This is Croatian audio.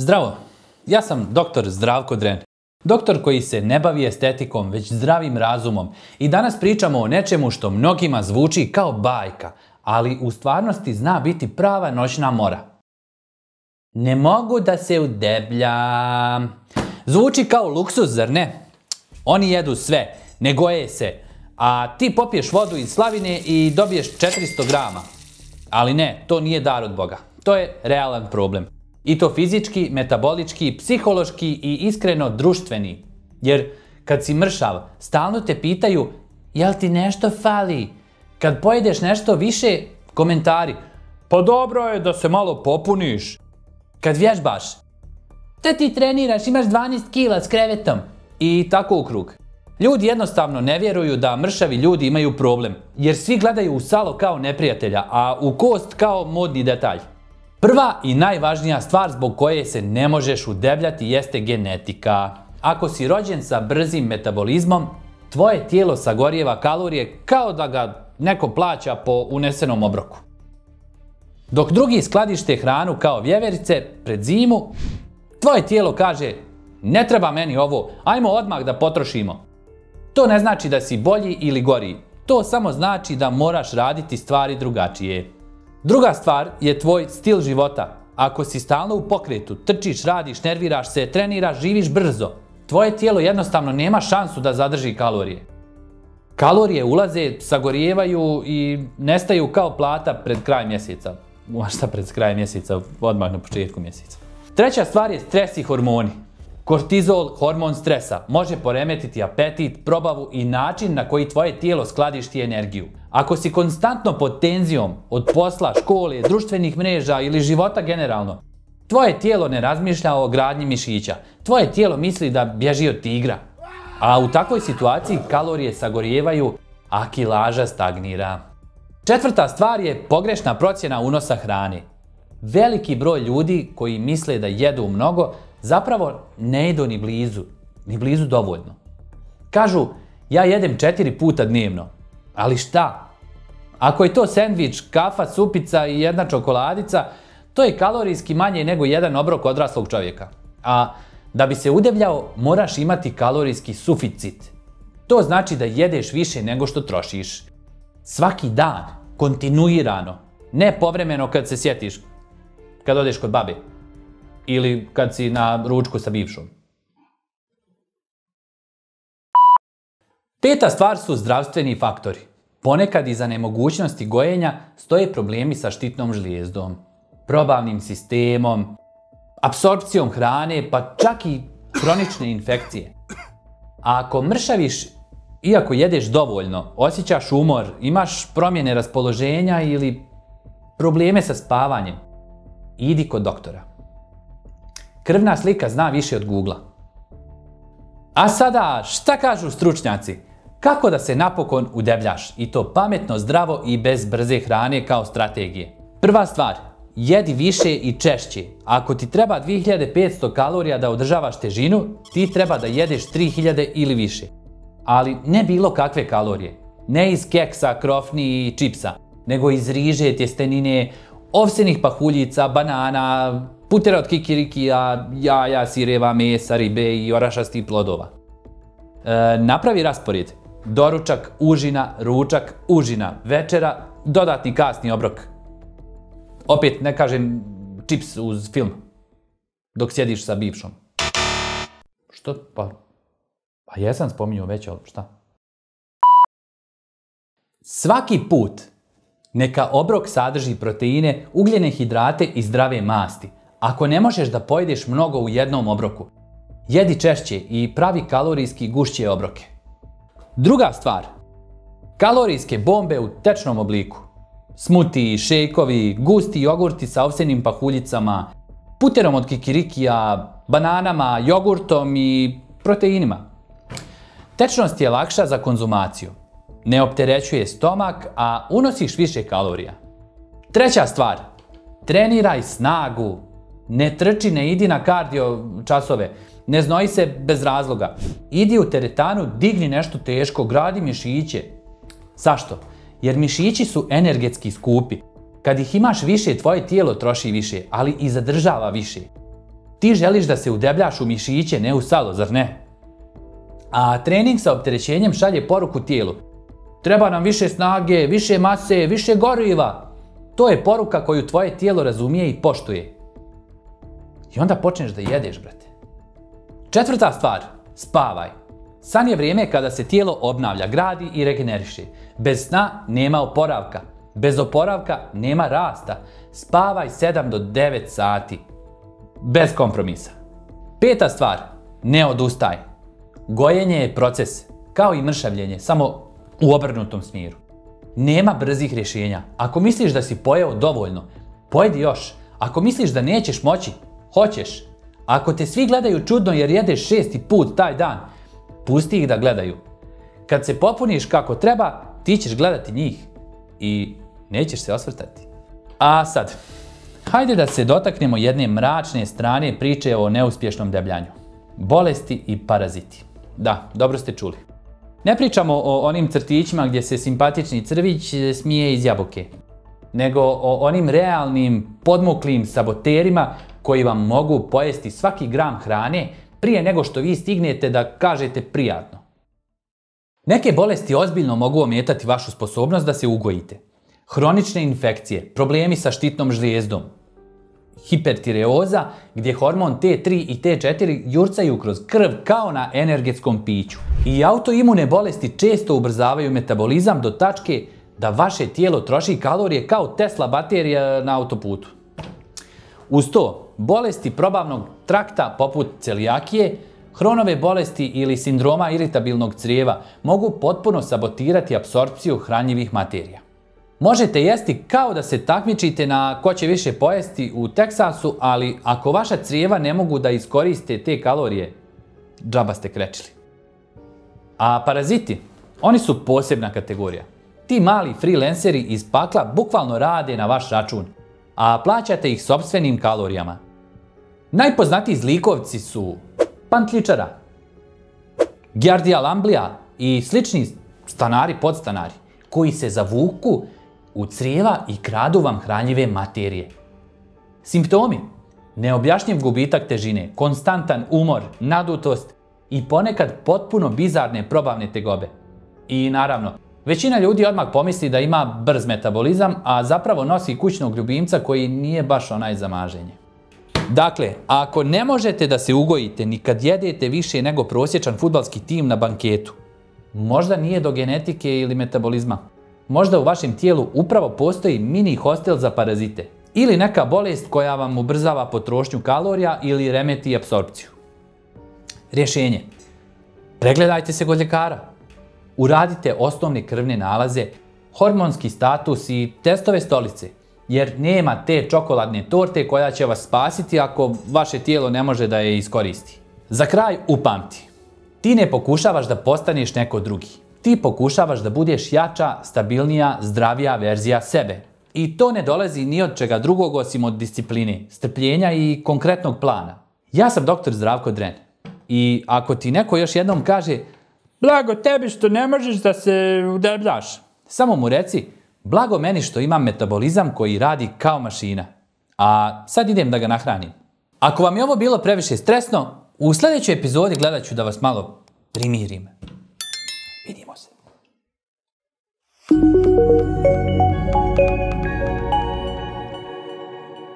Zdravo, ja sam dr. Zdravko Dren. Doktor koji se ne bavi estetikom, već zdravim razumom. I danas pričamo o nečemu što mnogima zvuči kao bajka, ali u stvarnosti zna biti prava noćna mora. Ne mogu da se udebljam. Zvuči kao luksuz, zar ne? Oni jedu sve, ne goje se, a ti popiješ vodu iz slavine i dobiješ 400 grama. Ali ne, to nije dar od Boga. To je realan problem. I to fizički, metabolički, psihološki i iskreno društveni. Jer kad si mršav, stalno te pitaju jel ti nešto fali? Kad pojedeš nešto više, komentari pa dobro je da se malo popuniš. Kad vježbaš, da ti treniraš, imaš 12 kila s krevetom. I tako u krug. Ljudi jednostavno ne vjeruju da mršavi ljudi imaju problem, jer svi gledaju u salo kao neprijatelja, a u kost kao modni detalj. Prva i najvažnija stvar zbog koje se ne možeš udebljati jeste genetika. Ako si rođen sa brzim metabolizmom, tvoje tijelo sagorijeva kalorije kao da ga neko plaća po unesenom obroku. Dok drugi skladište hranu kao vjeverice pred zimu, tvoje tijelo kaže ne treba meni ovo, ajmo odmah da potrošimo. To ne znači da si bolji ili gori, to samo znači da moraš raditi stvari drugačije. Druga stvar je tvoj stil života. Ako si stalno u pokretu, trčiš, radiš, nerviraš se, treniraš, živiš brzo, tvoje tijelo jednostavno nema šansu da zadrži kalorije. Kalorije ulaze, sagorijevaju i nestaju kao plata pred kraj mjeseca. Šta pred kraj mjeseca, odmah na početku mjeseca. Treća stvar je stres i hormoni. Kortizol, hormon stresa, može poremetiti apetit, probavu i način na koji tvoje tijelo skladišti energiju. Ako si konstantno pod tenzijom od posla, škole, društvenih mreža ili života generalno, tvoje tijelo ne razmišlja o gradnji mišića. Tvoje tijelo misli da bježi od tigra. A u takvoj situaciji kalorije sagorijevaju, a kilaža stagnira. Četvrta stvar je pogrešna procjena unosa hrane. Veliki broj ljudi koji misle da jedu mnogo, zapravo ne jedu ni blizu dovoljno. Kažu, ja jedem 4 puta dnevno. Ali šta? Ako je to sendvič, kafa, supica i jedna čokoladica, to je kalorijski manje nego jedan obrok odraslog čovjeka. A da bi se udebljao, moraš imati kalorijski suficit. To znači da jedeš više nego što trošiš. Svaki dan, kontinuirano, ne povremeno kad se sjetiš, kad odeš kod babe. Ili kad si na ručku sa bivšom. Peta stvar su zdravstveni faktori. Ponekad iza nemogućnosti gojenja stoje problemi sa štitnom žlijezdom, probavnim sistemom, apsorpcijom hrane, pa čak i kronične infekcije. A ako mršaviš, iako jedeš dovoljno, osjećaš umor, imaš promjene raspoloženja ili probleme sa spavanjem, idi kod doktora. Krvna slika zna više od Google-a. A sada, šta kažu stručnjaci? Kako da se napokon udebljaš? I to pametno, zdravo i bez brze hrane kao strategije. Prva stvar, jedi više i češće. Ako ti treba 2500 kalorija da održavaš težinu, ti treba da jedeš 3000 ili više. Ali ne bilo kakve kalorije. Ne iz keksa, krofni i čipsa, nego iz riže, tjestenine, ovsenih pahuljica, banana, putera od kikirikija, jaja, sireva, mesa, ribe i orašastih plodova. Napravi raspored. Doručak, užina, ručak, užina, večera, dodatni kasni obrok. Opet ne kažem čips uz film, dok sjediš sa bivšom. Što? Pa jesam spominjao već, ali šta? Svaki put neka obrok sadrži proteine, ugljene hidrate i zdrave masti. Ako ne možeš da pojedeš mnogo u jednom obroku, jedi češće i pravi kalorijski gušće obroke. Druga stvar, kalorijske bombe u tečnom obliku. Smutiji, šejkovi, gusti jogurti sa ovsenim pahuljicama, puterom od kikirikija, bananama, jogurtom i proteinima. Tečnost je lakša za konzumaciju. Ne opterećuje stomak, a unosiš više kalorija. Treća stvar, treniraj snagu. Ne trči, ne idi na kardio časove, ne znoji se bez razloga. Idi u teretanu, digni nešto teško, gradi mišiće. Zašto? Jer mišići su energetski skupi. Kad ih imaš više, tvoje tijelo troši više, ali i zadržava više. Ti želiš da se udebljaš u mišiće, ne u salo, zar ne? A trening sa opterećenjem šalje poruku tijelu. Treba nam više snage, više mase, više goriva. To je poruka koju tvoje tijelo razumije i poštuje. I onda počneš da jedeš, brate. 4. stvar, spavaj. San je vrijeme kada se tijelo obnavlja, gradi i regeneriše. Bez sna nema oporavka. Bez oporavka nema rasta. Spavaj 7 do 9 sati. Bez kompromisa. 5. stvar, ne odustaj. Gojenje je proces, kao i mršavljenje, samo u obrnutom smjeru. Nema brzih rješenja. Ako misliš da si pojeo dovoljno, pojedi još. Ako misliš da nećeš moći, hoćeš. Ako te svi gledaju čudno jer jedeš 6. put taj dan, pusti ih da gledaju. Kad se popuniš kako treba, ti ćeš gledati njih i nećeš se osvrtati. A sad, hajde da se dotaknemo jedne mračne strane priče o neuspješnom debljanju. Bolesti i paraziti. Da, dobro ste čuli. Ne pričamo o onim crtićima gdje se simpatični crvić smije iz jabuke, nego o onim realnim, podmuklim saboterima koji vam mogu pojesti svaki gram hrane prije nego što vi stignete da kažete prijatno. Neke bolesti ozbiljno mogu ometati vašu sposobnost da se ugojite. Hronične infekcije, problemi sa štitnom žlijezdom, hipertireoza gdje hormon T3 i T4 jurcaju kroz krv kao na energetskom piću. I autoimune bolesti često ubrzavaju metabolizam do tačke da vaše tijelo troši kalorije kao Tesla baterija na autoputu. Uz to, bolesti probavnog trakta poput celijakije, Hronove bolesti ili sindroma iritabilnog crijeva mogu potpuno sabotirati apsorpciju hranjivih materija. Možete jesti kao da se takmičite na ko će više pojesti u Teksasu, ali ako vaša crijeva ne mogu da iskoriste te kalorije, džaba ste krečili. A paraziti, oni su posebna kategorija. Ti mali freelanceri iz pakla bukvalno rade na vaš račun, a plaćate ih sopstvenim kalorijama. Najpoznatiji zlikovci su pantljičara, Giardia lamblia i slični stanari podstanari koji se zavuku u crijeva i kradu vam hranjive materije. Simptomi: neobjašnjiv gubitak težine, konstantan umor, nadutost i ponekad potpuno bizarne probavne tegobe. I naravno, većina ljudi odmah pomisli da ima brz metabolizam, a zapravo nosi kućnog ljubimca koji nije baš onaj za maženje. Dakle, ako ne možete da se ugojite ni kad jedete više nego prosječan fudbalski tim na banketu, možda nije do genetike ili metabolizma. Možda u vašem tijelu upravo postoji mini hostel za parazite. Ili neka bolest koja vam ubrzava potrošnju kalorija ili remeti apsorpciju. Rješenje: pregledajte se kod ljekara. Uradite osnovne krvne nalaze, hormonski status i testove stolice. Jer nema te čokoladne torte koja će vas spasiti ako vaše tijelo ne može da je iskoristi. Za kraj upamti. Ti ne pokušavaš da postaneš neko drugi. Ti pokušavaš da budeš jača, stabilnija, zdravija verzija sebe. I to ne dolazi ni od čega drugog osim od discipline, strpljenja i konkretnog plana. Ja sam dr. Zdravko Dren. I ako ti neko još jednom kaže blago tebi što ne možeš da se udebljaš, samo mu reci blago meni što imam metabolizam koji radi kao mašina. A sad idem da ga nahranim. Ako vam je ovo bilo previše stresno, u sljedećoj epizodi gledat ću da vas malo primirim. Vidimo se.